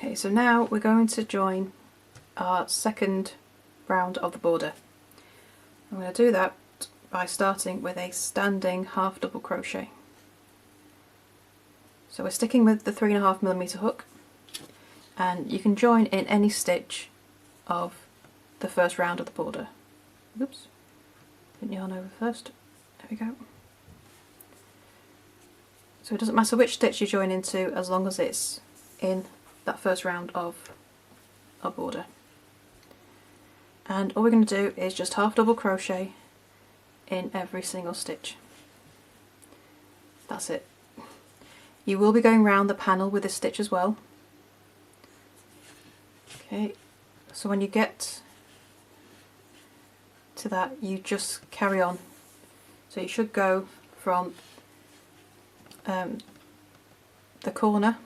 Okay, so now we're going to join our second round of the border. I'm going to do that by starting with a standing half double crochet. So we're sticking with the 3.5mm hook, and you can join in any stitch of the first round of the border. Oops, put yarn over first. There we go. So it doesn't matter which stitch you join into as long as it's in that first round of our border. And all we're going to do is just half double crochet in every single stitch. That's it. You will be going round the panel with this stitch as well. Okay, so when you get to that, you just carry on. So you should go from the corner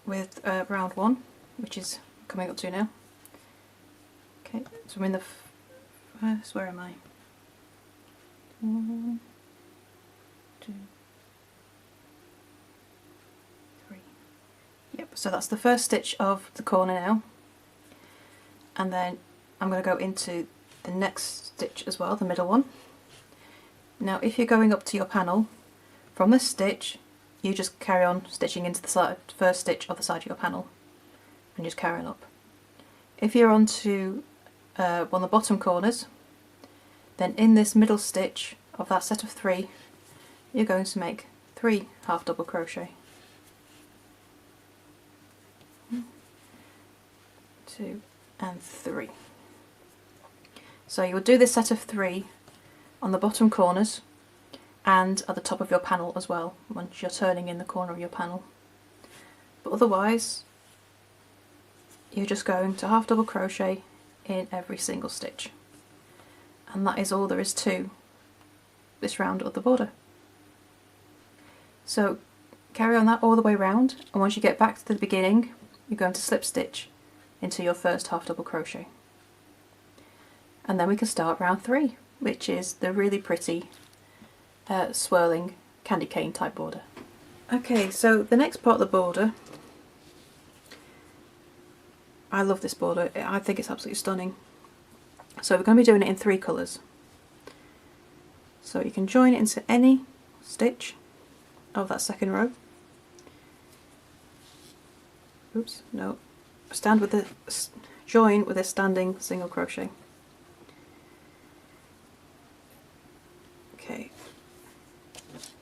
with round 1, which is coming up to now. Okay, so I'm in the first, where am I? 1, 2, 3. Yep, so that's the first stitch of the corner now. And then I'm going to go into the next stitch as well, the middle one. Now if you're going up to your panel, from this stitch you just carry on stitching into the first stitch of the side of your panel and just carry on up. If you're on to one of the bottom corners, then in this middle stitch of that set of 3 you're going to make 3 half double crochet. 1, 2 and 3. So you will do this set of 3 on the bottom corners and at the top of your panel as well, once you're turning in the corner of your panel. But otherwise you're just going to half double crochet in every single stitch. And that is all there is to this round of the border. So carry on that all the way round, and once you get back to the beginning you're going to slip stitch into your first half double crochet. And then we can start round 3, which is the really pretty swirling candy cane type border. Okay, so the next part of the border, I love this border, I think it's absolutely stunning. So we're going to be doing it in 3 colours. So you can join it into any stitch of that second row. Oops, no. Join with a standing single crochet. Okay.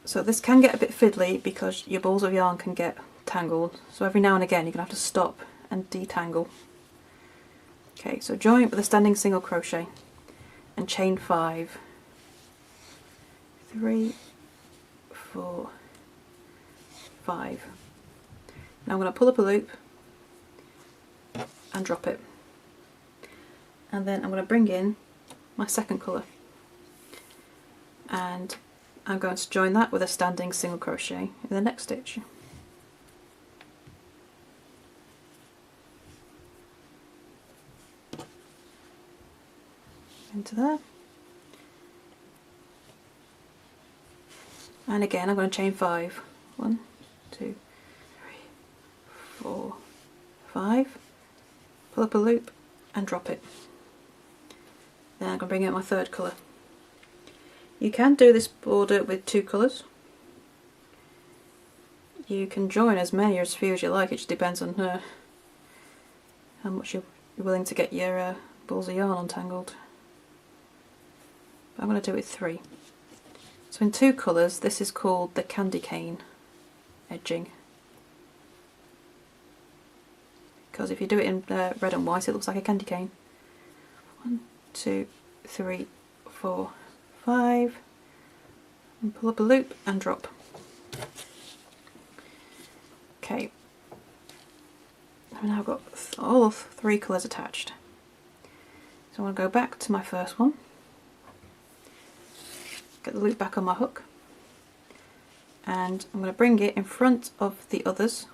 So this can get a bit fiddly because your balls of yarn can get tangled. So every now and again you're going to have to stop and detangle. Okay, so join with a standing single crochet and chain 5. 3, 4, 5. Now I'm going to pull up a loop and drop it. And then I'm going to bring in my second colour. And I'm going to join that with a standing single crochet in the next stitch. Into there. And again I'm going to chain 5. 1, 2, 3, 4, 5. Pull up a loop and drop it. Then I'm going to bring out my third colour. You can do this border with 2 colours. You can join as many or as few as you like, it just depends on how much you're willing to get your balls of yarn untangled. But I'm going to do it with 3. So in 2 colours, this is called the candy cane edging. Because if you do it in red and white, it looks like a candy cane. 1, 2, 3, 4, 5, and pull up a loop and drop. Okay, I've now got all 3 colours attached. So I'm going to go back to my first one, get the loop back on my hook, and I'm going to bring it in front of the others,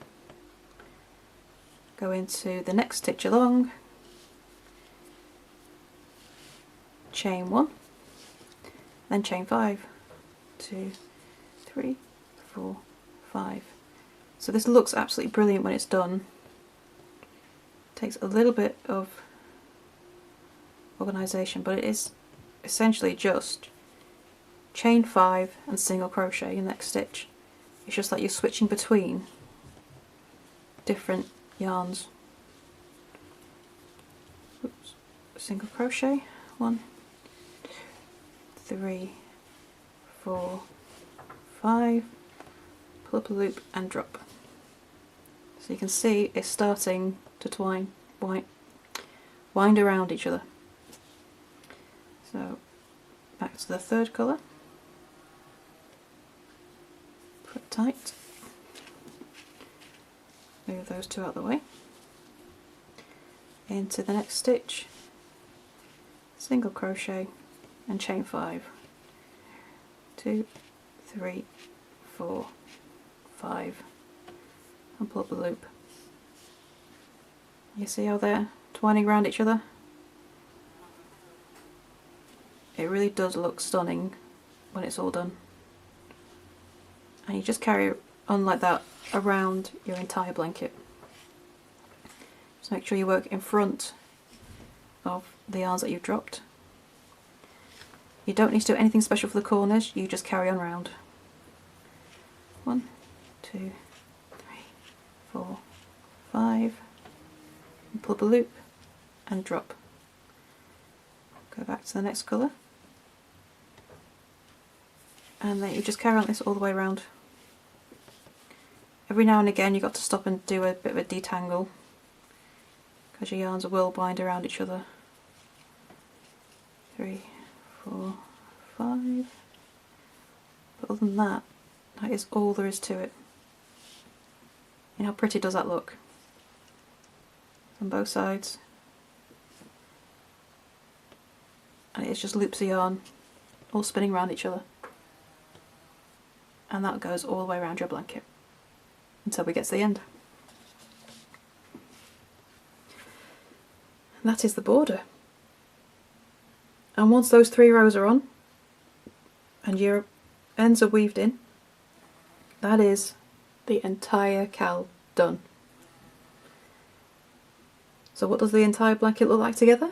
go into the next stitch along, chain 1, then chain 5, 2, 3, 4, 5, So this looks absolutely brilliant when it's done. Takes a little bit of organisation, but it is essentially just chain 5 and single crochet in the next stitch. It's just like you're switching between different yarns. Oops. Single crochet, 1, 2, 3, 4, 5, pull up a loop and drop. So you can see it's starting to wind around each other. So back to the third colour, put it tight, move those two out of the way, into the next stitch, single crochet and chain 5, 2, 3, 4, 5, and pull up a loop. You see how they're twining around each other? It really does look stunning when it's all done. And you just carry on like that around your entire blanket. Just make sure you work in front of the yarns that you've dropped. You don't need to do anything special for the corners, you just carry on round. 1, 2, 3, 4, 5, and pull up a loop and drop. Go back to the next colour, and then you just carry on this all the way around. Every now and again you've got to stop and do a bit of a detangle because your yarns will bind around each other. 3, 4, 5. But other than that, that is all there is to it. And how pretty does that look? On both sides. And it's just loops of yarn all spinning around each other. And that goes all the way around your blanket until we get to the end. And that is the border. And once those 3 rows are on and your ends are weaved in, that is the entire cowl done. So what does the entire blanket look like together?